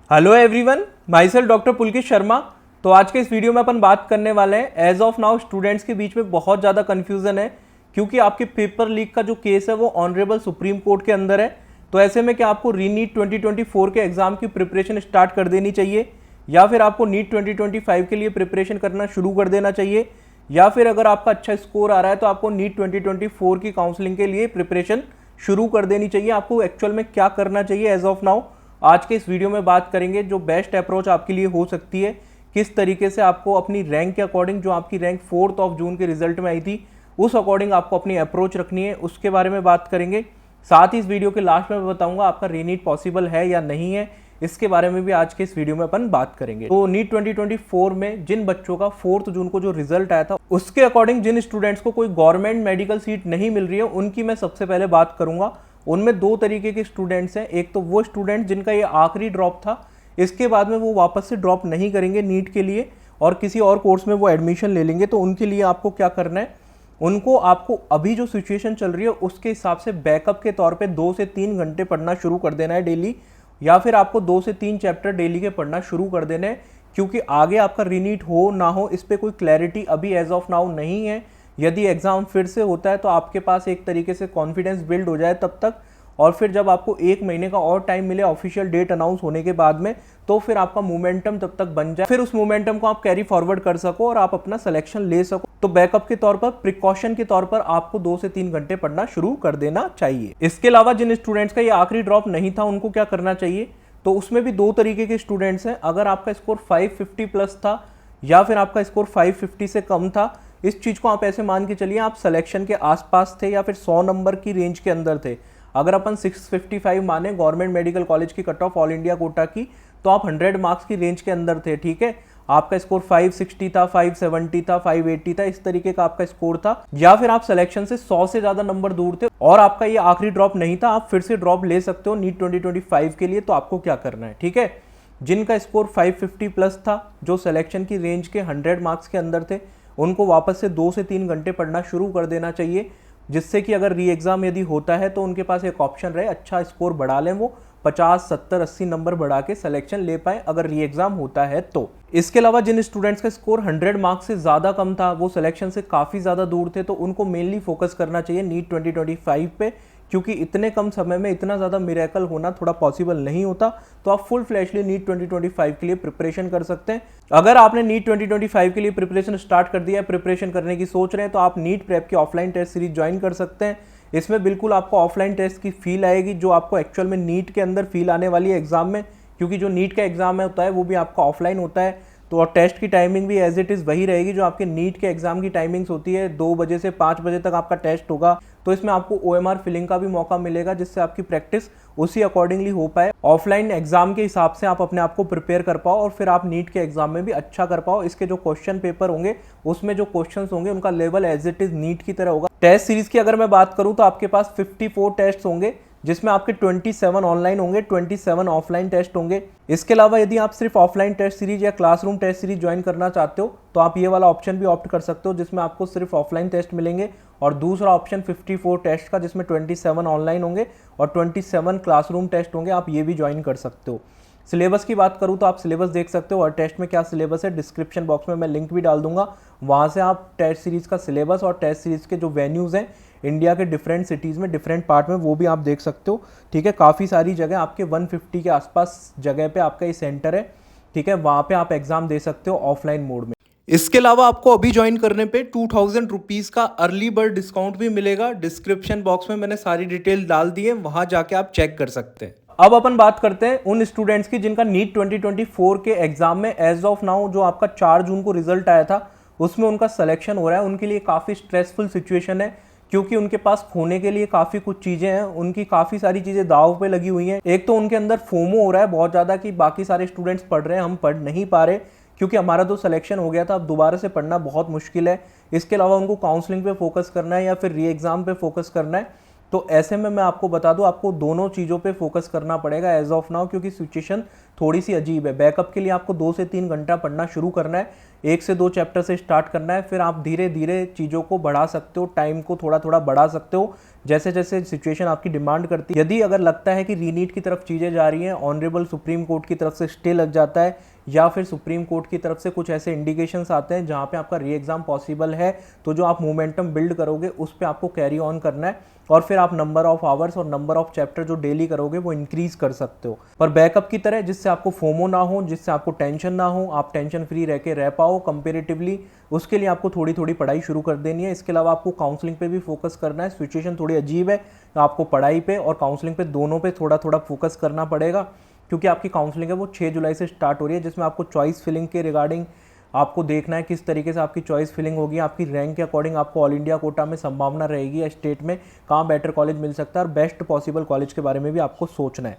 Hello everyone, my self doctor Pulkit Sharma. तो आज के इस वीडियो में अपन बात करने वाले हैं एज ऑफ नाउ स्टूडेंट्स के बीच में बहुत ज़्यादा कन्फ्यूज़न है क्योंकि आपके पेपर लीक का जो केस है वो ऑनरेबल सुप्रीम कोर्ट के अंदर है। तो ऐसे में क्या आपको रीनीट 2024 के एग्जाम की प्रिपरेशन स्टार्ट कर देनी चाहिए या फिर आपको नीट 2025 के लिए प्रिपरेशन करना शुरू कर देना चाहिए, या फिर अगर आपका अच्छा स्कोर आ रहा है तो आपको नीट 2024 की काउंसलिंग के लिए प्रिपरेशन शुरू कर देनी चाहिए। आपको एक्चुअल में क्या करना चाहिए एज ऑफ नाउ, आज के इस वीडियो में बात करेंगे। जो बेस्ट अप्रोच आपके लिए हो सकती है, किस तरीके से आपको अपनी रैंक के अकॉर्डिंग, जो आपकी रैंक 4 जून के रिजल्ट में आई थी उस अकॉर्डिंग आपको अपनी अप्रोच रखनी है, उसके बारे में बात करेंगे। साथ ही इस वीडियो के लास्ट में बताऊंगा आपका रीनीट पॉसिबल है या नहीं है, इसके बारे में भी आज के इस वीडियो में अपन बात करेंगे। तो नीट 2024 में जिन बच्चों का 4 जून को जो रिजल्ट आया था उसके अकॉर्डिंग जिन स्टूडेंट्स को कोई गवर्नमेंट मेडिकल सीट नहीं मिल रही है उनकी मैं सबसे पहले बात करूंगा। उनमें दो तरीके के स्टूडेंट्स हैं। एक तो वो स्टूडेंट जिनका ये आखिरी ड्रॉप था, इसके बाद में वो वापस से ड्रॉप नहीं करेंगे नीट के लिए और किसी और कोर्स में वो एडमिशन ले लेंगे। तो उनके लिए आपको क्या करना है, उनको आपको अभी जो सिचुएशन चल रही है उसके हिसाब से बैकअप के तौर पे 2 से 3 घंटे पढ़ना शुरू कर देना है डेली, या फिर आपको 2 से 3 चैप्टर डेली के पढ़ना शुरू कर देने हैं, क्योंकि आगे आपका रीनीट हो ना हो इस पर कोई क्लैरिटी अभी एज ऑफ नाउ नहीं है। यदि एग्जाम फिर से होता है तो आपके पास एक तरीके से कॉन्फिडेंस बिल्ड हो जाए तब तक, और फिर जब आपको 1 महीने का और टाइम मिले ऑफिशियल डेट अनाउंस होने के बाद में, तो फिर आपका मोमेंटम तब तक बन जाए, फिर उस मोमेंटम को आप कैरी फॉरवर्ड कर सको और आप अपना सिलेक्शन ले सको। तो बैकअप के तौर पर, प्रिकॉशन के तौर पर आपको 2 से 3 घंटे पढ़ना शुरू कर देना चाहिए। इसके अलावा जिन स्टूडेंट्स का ये आखिरी ड्रॉप नहीं था उनको क्या करना चाहिए, तो उसमें भी दो तरीके के स्टूडेंट्स हैं। अगर आपका स्कोर 550 प्लस था या फिर आपका स्कोर 550 से कम था, इस चीज़ को आप ऐसे मान के चलिए आप सिलेक्शन के आसपास थे या फिर 100 नंबर की रेंज के अंदर थे। अगर अपन 655 माने गवर्नमेंट मेडिकल कॉलेज की cut off all India quota की, तो आप 100 मार्क्स की रेंज के अंदर थे, ठीक है। आपका स्कोर 560 था, 570 था, 580 था, इस तरीके का आपका स्कोर था, या फिर आप सिलेक्शन से 100 से ज्यादा नंबर दूर थे और आपका ये आखिरी ड्रॉप नहीं था, आप फिर से ड्रॉप ले सकते हो नीट 2025 के लिए। तो आपको क्या करना है, ठीक है, जिनका स्कोर 550 प्लस था, जो सिलेक्शन की रेंज के 100 मार्क्स के अंदर थे, उनको वापस से 2 से 3 घंटे पढ़ना शुरू कर देना चाहिए, जिससे कि अगर री एग्जाम यदि होता है तो उनके पास एक ऑप्शन रहे, अच्छा स्कोर बढ़ा लें, वो 50, 70, 80 नंबर बढ़ा के सिलेक्शन ले पाए अगर री एग्जाम होता है तो। इसके अलावा जिन स्टूडेंट्स का स्कोर 100 मार्क्स से ज़्यादा कम था, वो सिलेक्शन से काफ़ी ज़्यादा दूर थे, तो उनको मेनली फोकस करना चाहिए नीट 2025 पे, क्योंकि इतने कम समय में इतना ज़्यादा मिरेकल होना थोड़ा पॉसिबल नहीं होता। तो आप फुल फ्लैशली नीट 2025 के लिए प्रिपरेशन कर सकते हैं। अगर आपने नीट 2025 के लिए प्रिपरेशन स्टार्ट कर दिया है, प्रिपरेशन करने की सोच रहे हैं, तो आप नीट प्रेप की ऑफलाइन टेस्ट सीरीज ज्वाइन कर सकते हैं। इसमें बिल्कुल आपको ऑफलाइन टेस्ट की फील आएगी जो आपको एक्चुअल में नीट के अंदर फील आने वाली है एग्जाम में, क्योंकि जो नीट का एग्जाम होता है वो भी आपका ऑफलाइन होता है। तो और टेस्ट की टाइमिंग भी एज इट इज़ वही रहेगी जो आपके नीट के एग्जाम की टाइमिंग्स होती है, 2 बजे से 5 बजे तक आपका टेस्ट होगा। तो इसमें आपको OMR फिलिंग का भी मौका मिलेगा, जिससे आपकी प्रैक्टिस उसी अकॉर्डिंगली हो पाए, ऑफलाइन एग्जाम के हिसाब से आप अपने आप को प्रिपेयर कर पाओ और फिर आप नीट के एग्जाम में भी अच्छा कर पाओ। इसके जो क्वेश्चन पेपर होंगे उसमें जो क्वेश्चंस होंगे उनका level as it is NEET की तरह होगा। टेस्ट सीरीज की अगर मैं बात करूं तो आपके पास 54 टेस्ट होंगे, जिसमें आपके 27 ऑनलाइन होंगे, 27 ऑफलाइन टेस्ट होंगे। इसके अलावा यदि आप सिर्फ ऑफलाइन टेस्ट सीरीज या क्लासरूम टेस्ट सीरीज ज्वाइन करना चाहते हो तो आप ये वाला ऑप्शन भी ऑप्ट कर सकते हो, जिसमें आपको सिर्फ ऑफलाइन टेस्ट मिलेंगे, और दूसरा ऑप्शन 54 टेस्ट का जिसमें 27 ऑनलाइन होंगे और 27 क्लासरूम टेस्ट होंगे, आप ये भी ज्वाइन कर सकते हो। सिलेबस की बात करूँ तो आप सिलेबस देख सकते हो और टेस्ट में क्या सिलेबस है, डिस्क्रिप्शन बॉक्स में मैं लिंक भी डाल दूंगा, वहाँ से आप टेस्ट सीरीज़ का सिलेबस और टेस्ट सीरीज़ के जो वेन्यूज़ हैं इंडिया के डिफरेंट सिटीज़ में, डिफरेंट पार्ट में, वो भी आप देख सकते हो, ठीक है। काफ़ी सारी जगह आपके 150 के आसपास जगह पे आपका ये सेंटर है, ठीक है, वहाँ पे आप एग्जाम दे सकते हो ऑफलाइन मोड में। इसके अलावा आपको अभी ज्वाइन करने पे 2000 रुपीज़ का अर्ली बर्ड डिस्काउंट भी मिलेगा। डिस्क्रिप्शन बॉक्स में मैंने सारी डिटेल डाल दी है, वहाँ जाके आप चेक कर सकते हैं। अब अपन बात करते हैं उन स्टूडेंट्स की जिनका नीट 2024 के एग्जाम में एज ऑफ नाउ जो आपका 4 जून को रिजल्ट आया था उसमें उनका सिलेक्शन हो रहा है। उनके लिए काफ़ी स्ट्रेसफुल सिचुएशन है, क्योंकि उनके पास खोने के लिए काफ़ी कुछ चीज़ें हैं, उनकी काफ़ी सारी चीज़ें दाव पे लगी हुई हैं। एक तो उनके अंदर फोमो हो रहा है बहुत ज़्यादा कि बाकी सारे स्टूडेंट्स पढ़ रहे हैं, हम पढ़ नहीं पा रहे, क्योंकि हमारा तो सिलेक्शन हो गया था, अब दोबारा से पढ़ना बहुत मुश्किल है। इसके अलावा उनको काउंसलिंग पे फोकस करना है या फिर री एग्ज़ाम पे फोकस करना है। तो ऐसे में मैं आपको बता दूं, आपको दोनों चीज़ों पे फोकस करना पड़ेगा एज ऑफ नाउ, क्योंकि सिचुएशन थोड़ी सी अजीब है। बैकअप के लिए आपको 2 से 3 घंटा पढ़ना शुरू करना है, 1 से 2 चैप्टर से स्टार्ट करना है, फिर आप धीरे धीरे चीज़ों को बढ़ा सकते हो, टाइम को थोड़ा थोड़ा बढ़ा सकते हो जैसे जैसे सिचुएशन आपकी डिमांड करती है। यदि अगर लगता है कि रीनीट की तरफ चीज़ें जा रही हैं, ऑनरेबल सुप्रीम कोर्ट की तरफ से स्टे लग जाता है या फिर सुप्रीम कोर्ट की तरफ से कुछ ऐसे इंडिकेशंस आते हैं जहाँ पे आपका री एग्ज़ाम पॉसिबल है, तो जो आप मोमेंटम बिल्ड करोगे उस पर आपको कैरी ऑन करना है और फिर आप नंबर ऑफ आवर्स और नंबर ऑफ चैप्टर जो डेली करोगे वो इंक्रीज कर सकते हो। पर बैकअप की तरह जिससे आपको फोमो ना हो, जिससे आपको टेंशन ना हो, आप टेंशन फ्री रह के रह पाओ कंपेरेटिवली, उसके लिए आपको थोड़ी थोड़ी पढ़ाई शुरू कर देनी है। इसके अलावा आपको काउंसलिंग पे भी फोकस करना है। सिचुएशन थोड़ी अजीब है, तो आपको पढ़ाई पे और काउंसलिंग पे दोनों पे थोड़ा थोड़ा फोकस करना पड़ेगा, क्योंकि आपकी काउंसलिंग है वो 6 जुलाई से स्टार्ट हो रही है, जिसमें आपको चॉइस फिलिंग के रिगार्डिंग आपको देखना है किस तरीके से आपकी चॉइस फिलिंग होगी, आपकी रैंक के अकॉर्डिंग आपको ऑल इंडिया कोटा में संभावना रहेगी या स्टेट में कहाँ बेटर कॉलेज मिल सकता है, और बेस्ट पॉसिबल कॉलेज के बारे में भी आपको सोचना है।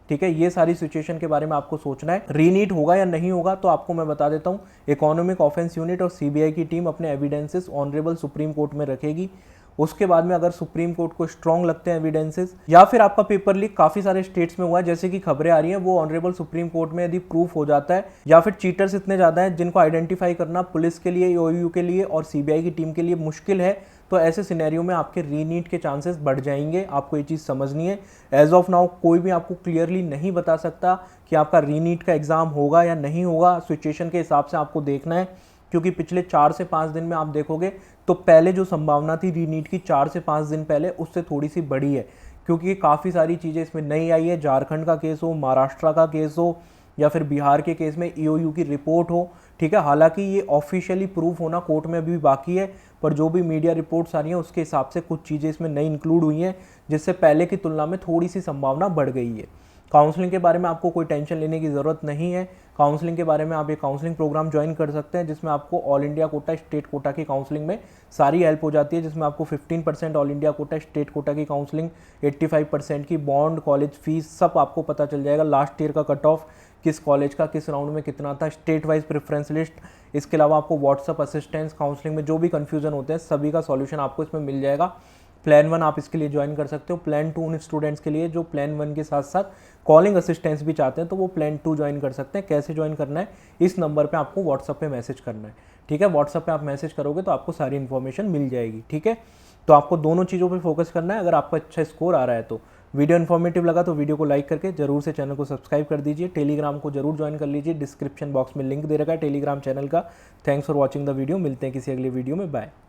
ठीक है, ये सारी सिचुएशन के बारे में आपको सोचना है। रीनीट होगा या नहीं होगा तो आपको मैं बता देता हूँ, इकोनॉमिक ऑफेंस यूनिट और सीबीआई की टीम अपने एविडेंसेस ऑनरेबल सुप्रीम कोर्ट में रखेगी। उसके बाद में अगर सुप्रीम कोर्ट को स्ट्रॉन्ग लगते हैं एविडेंसेस, या फिर आपका पेपर लीक काफी सारे स्टेट्स में हुआ है जैसे कि खबरें आ रही हैं, वो ऑनरेबल सुप्रीम कोर्ट में यदि प्रूफ हो जाता है, या फिर चीटर्स इतने ज्यादा हैं जिनको आइडेंटिफाई करना पुलिस के लिए, ओयू के लिए और सीबीआई की टीम के लिए मुश्किल है, तो ऐसे सिनेरियो में आपके रीनीट के चांसेस बढ़ जाएंगे। आपको ये चीज़ समझनी है। एज ऑफ नाउ कोई भी आपको क्लियरली नहीं बता सकता कि आपका रीनीट का एग्जाम होगा या नहीं होगा। सिचुएशन के हिसाब से आपको देखना है, क्योंकि पिछले 4 से 5 दिन में आप देखोगे तो पहले जो संभावना थी रीनीट की 4 से 5 दिन पहले, उससे थोड़ी सी बड़ी है, क्योंकि काफ़ी सारी चीज़ें इसमें नई आई है। झारखंड का केस हो, महाराष्ट्र का केस हो, या फिर बिहार के केस में ईओयू की रिपोर्ट हो। ठीक है, हालांकि ये ऑफिशियली प्रूफ होना कोर्ट में अभी बाकी है, पर जो भी मीडिया रिपोर्ट्स आ रही हैं उसके हिसाब से कुछ चीज़ें इसमें नई इंक्लूड हुई हैं, जिससे पहले की तुलना में थोड़ी सी संभावना बढ़ गई है। काउंसलिंग के बारे में आपको कोई टेंशन लेने की ज़रूरत नहीं है। काउंसलिंग के बारे में आप एक काउंसलिंग प्रोग्राम ज्वाइन कर सकते हैं, जिसमें आपको all India quota, state quota की काउंसलिंग में सारी हेल्प हो जाती है, जिसमें आपको 15% all India quota, state quota की काउंसलिंग, 85% की बॉन्ड, कॉलेज फीस, सब आपको पता चल जाएगा। लास्ट ईयर का कट ऑफ किस कॉलेज का किस राउंड में कितना था, स्टेट वाइज प्रेफरेंस लिस्ट। इसके अलावा आपको व्हाट्सअप असिस्टेंस, काउंसलिंग में जो भी कन्फ्यूजन होते हैं सभी का सॉल्यूशन आपको इसमें मिल जाएगा। प्लान 1 आप इसके लिए ज्वाइन कर सकते हो। प्लान 2 उन स्टूडेंट्स के लिए जो प्लान 1 के साथ साथ कॉलिंग असिस्टेंस भी चाहते हैं, तो वो प्लान 2 ज्वाइन कर सकते हैं। कैसे ज्वाइन करना है, इस नंबर पे आपको व्हाट्सअप पे मैसेज करना है। ठीक है, व्हाट्सअप पे आप मैसेज करोगे तो आपको सारी इन्फॉर्मेशन मिल जाएगी। ठीक है, तो आपको दोनों चीज़ों पे फोकस करना है। अगर आपका अच्छा स्कोर आ रहा है तो वीडियो इन्फॉर्मेटिव लगा तो वीडियो को लाइक करके जरूर से चैनल को सब्सक्राइब कर दीजिए। टेलीग्राम को जरूर ज्वाइन कर लीजिए, डिस्क्रिप्शन बॉक्स में लिंक दे रखा है टेलीग्राम चैनल का। Thanks for watching the video. मिलते हैं किसी अगले वीडियो में। बाय।